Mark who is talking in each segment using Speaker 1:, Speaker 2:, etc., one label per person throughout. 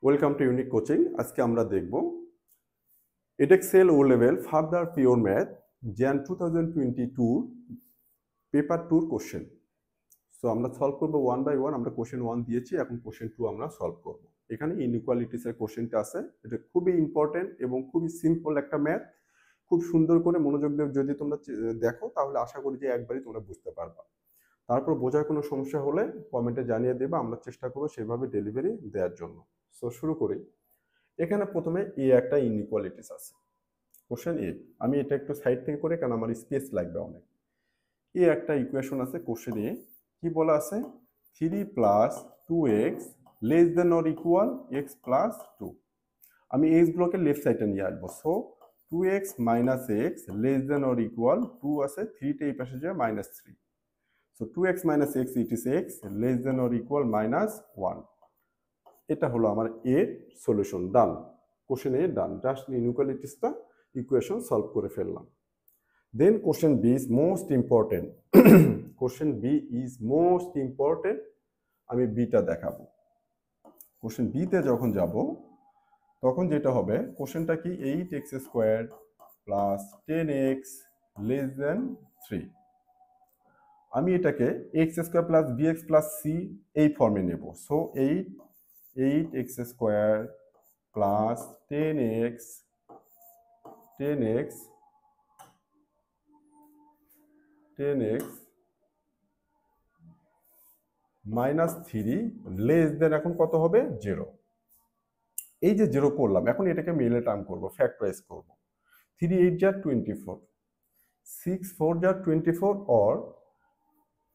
Speaker 1: Welcome to unique coaching. আজকে আমরা দেখব Edexcel O level further pure math Jan 2022 paper 2 question. So আমরা solve করব ওয়ান বাই ওয়ান। আমরা কোশ্চেন 1 দিয়েছি, এখন কোশ্চেন 2 আমরা সলভ করব। এখানে ইনইকুয়ালিটিসের কোশ্চেনটা আছে, এটা খুবই ইম্পর্টেন্ট এবং খুবই সিম্পল একটা ম্যাথ। খুব সুন্দর করে মনোযোগ দিয়ে যদি তোমরা দেখো তাহলে আশা করি যে একবারই তোমরা বুঝতে পারবা। তারপর বোঝার কোনো সমস্যা হলে কমেন্টে জানিয়ে দেবা, আমরা চেষ্টা করব সেভাবে ডেলিভারি দেওয়ার জন্য। সো শুরু করি। এখানে প্রথমে এ একটা ইনইকুয়ালিটিস আছে, কোশ্চেন এ। আমি এটা একটু সাইড থেকে করে, কারণ আমার স্পেস লাগবে অনেক। এ একটা ইকুয়েশন আছে কোশ্চেন এ, কি বলা আছে? 3 plus 2x less than or equal x plus 2। আমি এক্স ব্লকের লেফট সাইডটা নিয়ে আসবো। So 2x minus x less than or equal 2 আছে, 3টা এই পাশে যায় minus 3। So 2x minus x it is x less than or equal minus 1। এটা হলো আমার এর solution. Done, question A done. Just ইনইকুয়ালিটিসটা ইকুয়েশন সলভ করে ফেললাম। Then question B is most important. Question B is most important. আমি বিটা দেখাবো। কোশ্চেন বিতে যখন যাব তখন যেটা হবে, কোশ্চেনটা কি? 8x square plus 10x less than 3। আমি এটাকে x square plus bx plus c এই ফর্মে নেব। So 8x square plus 10x minus 3 less than এখন কত হবে? 0। এই যে 0 করলাম, এখন এটাকে মিলে টার্ম করবো, ফ্যাক্টরাইজ করবো। 3 8 যা 24, 6 4 যা 24 অর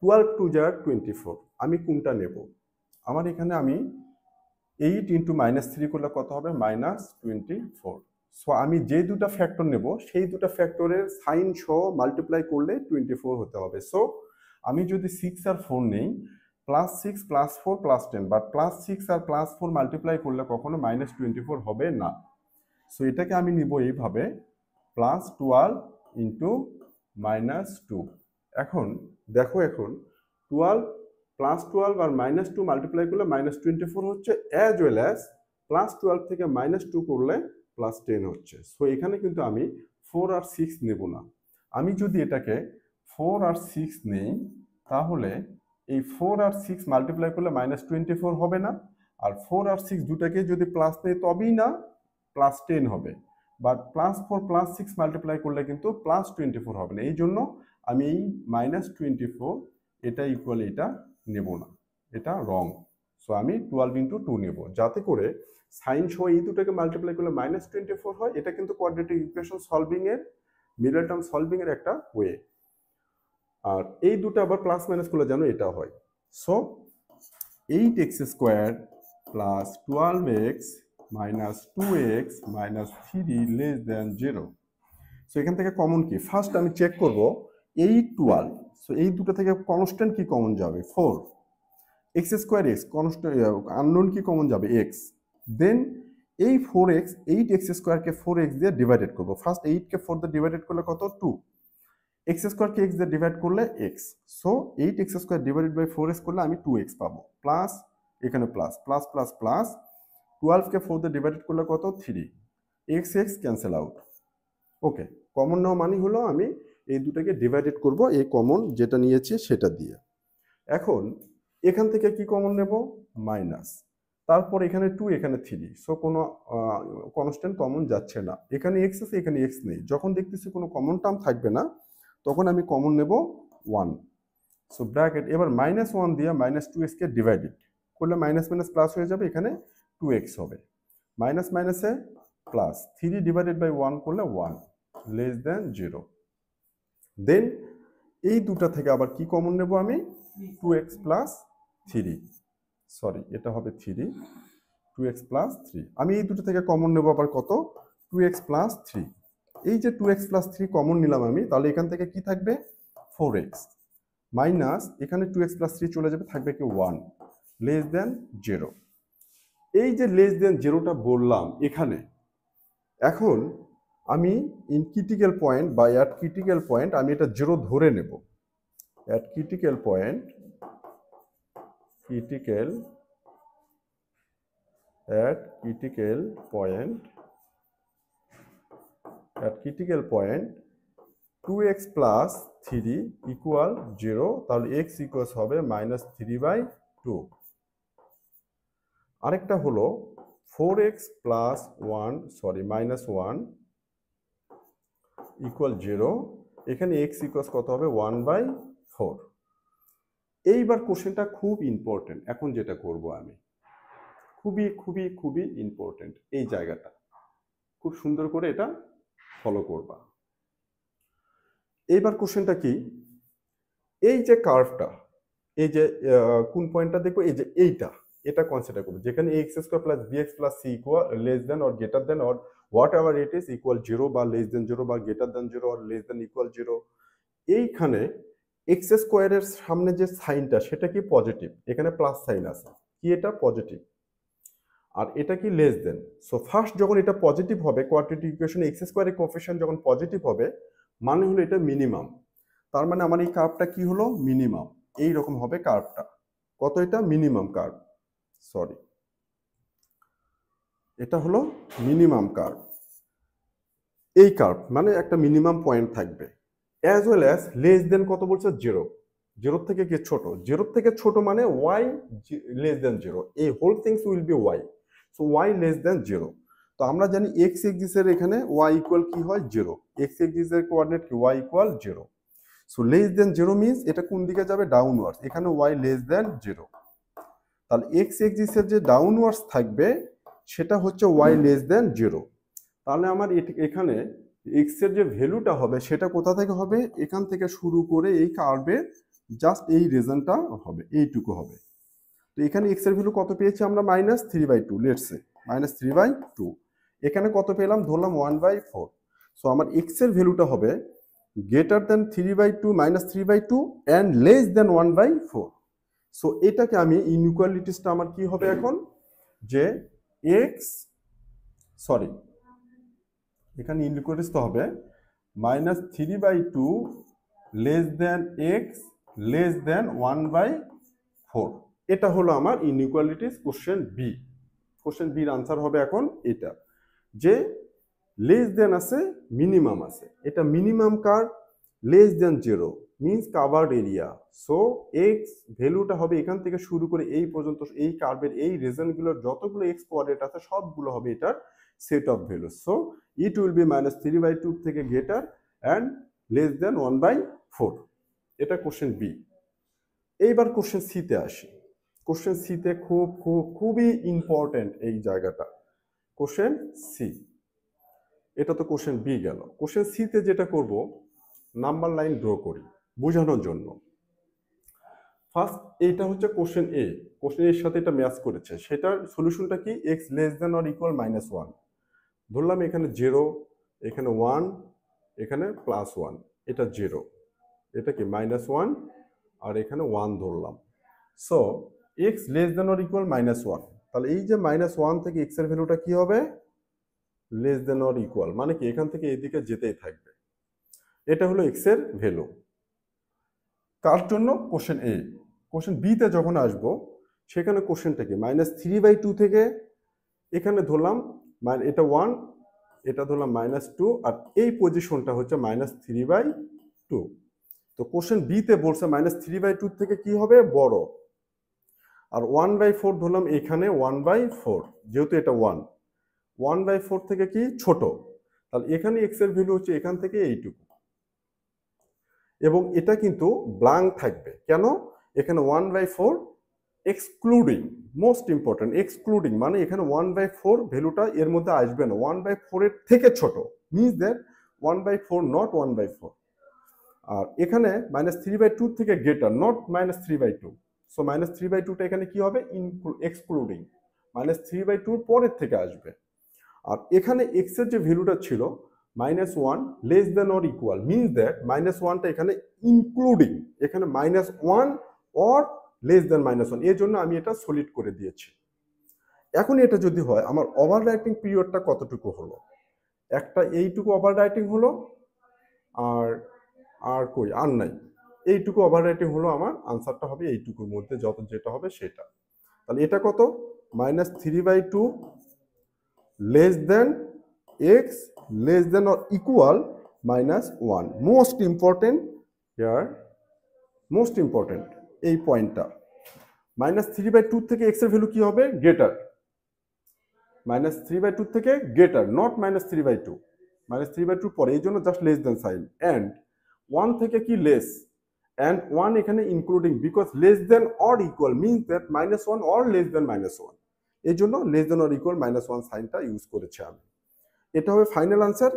Speaker 1: 12 2 যা 24। আমি কোনটা নেব? আমার এখানে আমি 8 ইন্টু মাইনাস 3 করলে কত হবে? মাইনাস 24। সো আমি যে দুটা ফ্যাক্টর নেব সেই দুটা ফ্যাক্টরের সাইন সহ মাল্টিপ্লাই করলে 24 হতে হবে। সো আমি যদি 6 আর 4 নেই, plus 6 plus 4 plus 10, but plus 6 আর প্লাস 4 মাল্টিপ্লাই করলে কখনো মাইনাস 24 হবে না। সো এটাকে আমি নিব এইভাবে, প্লাস 12 ইন্টু মাইনাস 2। এখন দেখো, এখন 12 প্লাস 12 আর মাইনাস 2 মাল্টিপ্লাই করলে মাইনাস 24 হচ্ছে, অ্যাজ ওয়েল অ্যাজ প্লাস 12 থেকে মাইনাস 2 করলে প্লাস 10 হচ্ছে। সো এখানে কিন্তু আমি 4 আর 6 নেব না। আমি যদি এটাকে 4 আর 6 নেই, তাহলে এই 4 আর 6 মাল্টিপ্লাই করলে মাইনাস 24 হবে না। আর 4 আর 6 দুটাকে যদি প্লাস নেই তবেই না প্লাস 10 হবে। বাট প্লাস 4 প্লাস 6 মাল্টিপ্লাই করলে কিন্তু প্লাস 24 হবে না। এই জন্য আমি এই মাইনাস 24 এটা ইকুয়াল এটা নেব না, এটা রং। সো আমি 12 ইন্টু 2 নেব, যাতে করে সাইন সহ এই দুটোকে মাল্টিপ্লাই করলে মাইনাস 24 হয়। এটা কিন্তু কোয়াড্রেটিক ইকুয়েশন সলভিং এর, মিডল টার্ম সলভিং এর একটা ওয়ে। আর এই দুটো আবার প্লাস মাইনাস করলে যেন এটা হয়। So 8x square plus 12x minus 2x minus 3 less than 0। So এখান থেকে কমন কি? ফার্স্ট আমি চেক করব 8 12। সো এই দুটো থেকে কনস্ট্যান্ট কি কমন যাবে? 4। x square x constant, unknown কি কমন যাবে? x। দেন এই 4x, 8x স্কোয়ারকে 4x দিয়ে ডিভাইডেড করব। ফার্স্ট 8 কে 4 দিয়ে ডিভাইডেড করলে কত? 2। x স্কোয়ারকে x দিয়ে ডিভাইড করলে x। So 8x square divided by 4x করলে আমি 2x পাবো। প্লাস এখানে প্লাস প্লাস প্লাস প্লাস 12 কে 4 দিয়ে ডিভাইডেড করলে কত? 3। x x cancel out. Okay, common নেওয়া মানে হলো আমি এই দুটাকে ডিভাইডেড করব, এই কমন যেটা নিয়েছি সেটা দিয়ে। এখন এখান থেকে কি কমন নেব? মাইনাস। তারপর এখানে 2, এখানে 3। সো কোনো কনস্ট্যান্ট কমন যাচ্ছে না। এখানে x আছে, এখানে x নেই। যখন দেখতেছি কোনো কমন টার্ম থাকবে না, তখন আমি কমন নেব 1। সো ব্র্যাকেট, এবার মাইনাস 1 দিয়ে মাইনাস 2x কে ডিভাইডেড করলে মাইনাস মাইনাস প্লাস হয়ে যাবে, এখানে 2x হবে। মাইনাস মাইনাসে প্লাস, 3 ডিভাইডেড বাই 1 করলে 1 লেস দেন 0। দেন এই দুটা থেকে আবার কি কমন নেব আমি? 2x plus 3। সরি, এটা হবে 3, 2x প্লাস 3। আমি এই দুটো থেকে কমন নেব আবার কত? 2x plus 3। এই যে 2x প্লাস 3 কমন নিলাম আমি, তাহলে এখান থেকে কি থাকবে? 4x মাইনাস এখানে 2x প্লাস 3 চলে যাবে, থাকবে কি? 1 লেস দেন 0। এই যে লেস দেন 0টা বললাম এখানে, এখন আমি ইন ক্রিটিক্যাল পয়েন্ট বা অ্যাট ক্রিটিক্যাল পয়েন্ট আমি এটা 0 ধরে নেব। At critical point, at critical point 2x plus 3 equal 0, তাহলে x equals হবে -3/2। আরেকটা হলো 4x plus 1 -1 equal 0, এখানে x equals কত হবে 1/4। এইবার কোশ্চেনটা খুব ইম্পর্টেন্ট, এখন যেটা করব আমি খুবই খুবই খুবই ইম্পর্টেন্ট, এই জায়গাটা খুব সুন্দর করে এটা ফলো করবা। এইবার কোশ্চেনটা কি, এই যে কার্ভটা, এই যে কোন পয়েন্টটা দেখবো, এই যে এটা কনসিডার করবো, যেখানে ax² + bx + c equal less than or greater than or what ever it is equal 0 বা লেস দেন 0 বা greater than 0 or less than equal 0। এইখানে x² এর সামনে যে সাইনটা সেটা কি পজিটিভ, এখানে প্লাস সাইন আছে, কি এটা পজিটিভ, আর এটা কি লেস দেন। সো ফার্স্ট যখন এটা পজিটিভ হবে, কোয়াড্রেটিক ইকুয়েশনে x² এর কোএফিসিয়েন্ট যখন পজিটিভ হবে, মানে হলো এটা মিনিমাম। তার মানে আমার এই কার্ভটা কি হলো মিনিমাম, এই রকম হবে কার্ভটা। কত এটা মিনিমাম কার্ভ, সরি এটা হলো মিনিমাম কার্ভ। এই কার্ভ মানে একটা মিনিমাম পয়েন্ট থাকবে, as well as less than কত বলছে 0, 0 থেকে কি ছোট, 0 থেকে ছোট মানে y লেস দেন 0, এই whole things will be y, so y less than 0। তো আমরা জানি x এক্সিস এর এখানে y ইকুয়াল কি হয় 0, x এক্সিস এর কোঅর্ডিনেট কি y equal 0। So less than 0 means এটা কোন দিকে যাবে ডাউনওয়ার্ডস, এখানে y লেস দেন 0, তাহলে x এক্সিস এর যে ডাউনওয়ার্ডস থাকবে সেটা হচ্ছে y লেস দেন 0। তাহলে আমার এখানে x এর যে ভ্যালুটা হবে সেটা কোথা থেকে হবে, এখান থেকে শুরু করে এই কার্ভের জাস্ট এই রিজনটা হবে, এইটুকু হবে। তো এখানে x এর ভ্যালু কত পেয়েছি আমরা -3/2, লেটস সে -3/2। এখানে কত পেলাম, ধরলাম 1/4। সো আমার x এর ভ্যালুটা হবে greater than 3/2 -3/2 and less than 1/4। So এটাকে আমি ইনইকুয়ালিটিসটা আমার কি হবে এখন, যে এখানে ইনইকুয়ালিটিস তো হবে -3/2 লেস দেন x লেস দেন 1/4। এটা হলো আমার ইনইকুয়ালিটিস কোশ্চেন বি। কোশ্চেন বির আনসার হবে এখন এটা, যে লেস দেন আছে মিনিমাম আছে, এটা মিনিমাম কার, less than 0 means covered area. So x ভ্যালুটা হবে এখান থেকে শুরু করে এই পর্যন্ত, এই কার্ভের এই রিজনগুলোর যতগুলো এক্স কোঅর্ডিনেট আছে সবগুলো হবে এটার set of value. So it will be -3/2 থেকে গ্রেটার অ্যান্ড লেস দেন 1/4। এটা কোশ্চেন বি। এইবার কোশ্চেন সিতে আসি। কোশ্চেন সিতে খুব খুব খুবই ইম্পর্টেন্ট এই জায়গাটা, কোশ্চেন সি। এটা তো কোশ্চেন বি গেল। কোশ্চেন সিতে যেটা করব, নাম্বার লাইন ড্র করি বোঝানোর জন্য। ফার্স্ট এইটা হচ্ছে কোশ্চেন এ, কোশ্চেন এর সাথে এটা ম্যাচ করেছে, সেটার সলিউশনটা কি, x less than or equal -1। ধরলাম এখানে 0, এখানে 1, এখানে +1, এটা 0, এটা কি -1 আর এখানে 1 ধরলাম। So x less than or equal -1, তাহলে এই যে -1 থেকে x এর ভ্যালুটা কি হবে লেস দেন অর ইকুয়াল, মানে কি এখান থেকে এদিকে যেতেই থাকবে। এটা হলো x এর ভ্যালু কার জন্য, কোশ্চেন এ। কোশ্চেন বি তে যখন আসবো সেখানে কোশ্চেনটা কি -3/2 থেকে এখানে ধরলাম এটা 1, এটা ধরলাম -2 আর এই পজিশনটা হচ্ছে -3/2। তো কোশ্চেন বি তে বলছে -3/2 থেকে কি হবে বড়, আর 1/4 ধরলাম এখানে 1/4, যেহেতু এটা 1/4 থেকে কি ছোট, তাহলে এখানে x এর ভ্যালু হচ্ছে এখান থেকে এইটুকু, এবং এটা কিন্তু ব্ল্যাঙ্ক থাকবে কেন, এখানে 1/4 এক্সক্লুডিং, মোস্ট ইম্পর্টেন্ট এক্সক্লুডিং, মানে এখানে 1/4 ভ্যালুটা এর মধ্যে আসবে না, 1/4 এর থেকে ছোট, মিনস দ্যাট 1/4 নট 1/4। আর এখানে -3/2 থেকে গ্রেটার, নট -3/2। সো -3/2টা এখানে কি হবে এক্সক্লুডিং, -3/2 পরের থেকে আসবে। আর এখানে x এর যে ভ্যালুটা ছিল -1 less than or equal, means that -1টা এখানে ইনক্লুডিং, এখানে -1 অর লেস দেন -1, এর জন্য আমি এটা সলিড করে দিয়েছি। এখন এটা যদি হয় আমার ওভাররাইটিং পিরিয়ডটা কতটুকু হলো, একটা এইটুকু ওভাররাইটিং হলো, আর আর কই আর নাই, এইটুকু ওভাররাইটিং হলো, আমার আনসারটা হবে এইটুকুর মধ্যে যত যেটা হবে সেটা। তাহলে এটা কত minus 3 by 2 less than x less than or equal minus 1. Most important here, most important এই পয়েন্টটা, মাইনাস 3 বাই 2 থেকে x এর ভ্যালু কি হবে? গ্রেটার। মাইনাস 3 বাই 2 থেকে greater, not minus 3 by 2। Minus 3 by 2 পরে, এই জন্য just less than sign. And 1 থেকে কি লেস, অ্যান্ড 1 এখানে including, because less than or equal means that minus 1 or less than minus 1, এই জন্য less than or equal minus 1 সাইনটা use করেছি আমি। এটা হবে ফাইনাল আনসার,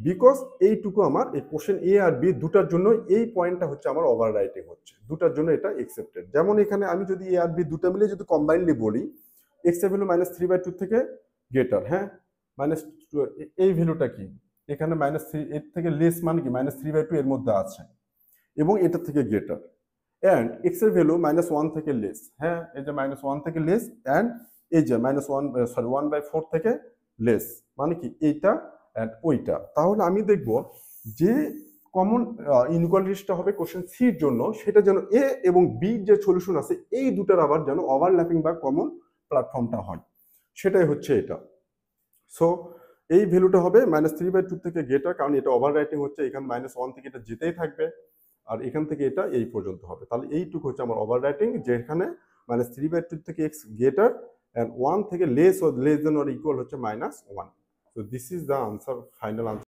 Speaker 1: বিকজ এইটুকু আমার এই কোশ্চেন এ আর বি দুটার জন্য এই পয়েন্টটা হচ্ছে আমার ওভার রাইটিং হচ্ছে, দুটার জন্য এটা একসেপ্টেড। যেমন এখানে আমি যদি এ আর বি দুটা মিলে যদি কম্বাইনলি বলি, এক্স এর ভ্যালু মাইনাস 3 বাই 2 থেকে গ্রেটার, হ্যাঁ মাইনাস এই ভ্যালুটা কি, এখানে মাইনাস 3 এর থেকে লেস মানে কি মাইনাস 3 বাই 2 এর মধ্যে আছে এবং এটা থেকে গ্রেটার। অ্যান্ড এক্স এর ভ্যালু মাইনাস 1 থেকে লেস, হ্যাঁ এই যে মাইনাস 1 থেকে লেস, অ্যান্ড এই যে মাইনাস 1 সরি 1/4 থেকে লেস, মানে কি এইটা অ্যান্ড ওইটা। তাহলে আমি দেখব যে কমন ইনইকুয়ালিটিসটা হবে কোশ্চেন সির জন্য, সেটা যেন এ এবং বি যে সলিউশন আছে এই দুটার আবার যেন ওভারল্যাপিং বা কমন প্ল্যাটফর্মটা হয়, সেটাই হচ্ছে এটা। সো এই ভ্যালুটা হবে মাইনাস 3 বাই 2 থেকে গ্রেটার, কারণ এটা ওভার রাইটিং হচ্ছে, এখানে মাইনাস 1 থেকে এটা যেতেই থাকবে, আর এখান থেকে এটা এই পর্যন্ত হবে। তাহলে এইটুকু হচ্ছে আমার ওভার রাইটিং, যেখানে মাইনাস 3 বাই 2 থেকে এক্স গ্রেটার অ্যান্ড 1 থেকে less or less than or equal হচ্ছে minus 1। So this is the answer, final answer.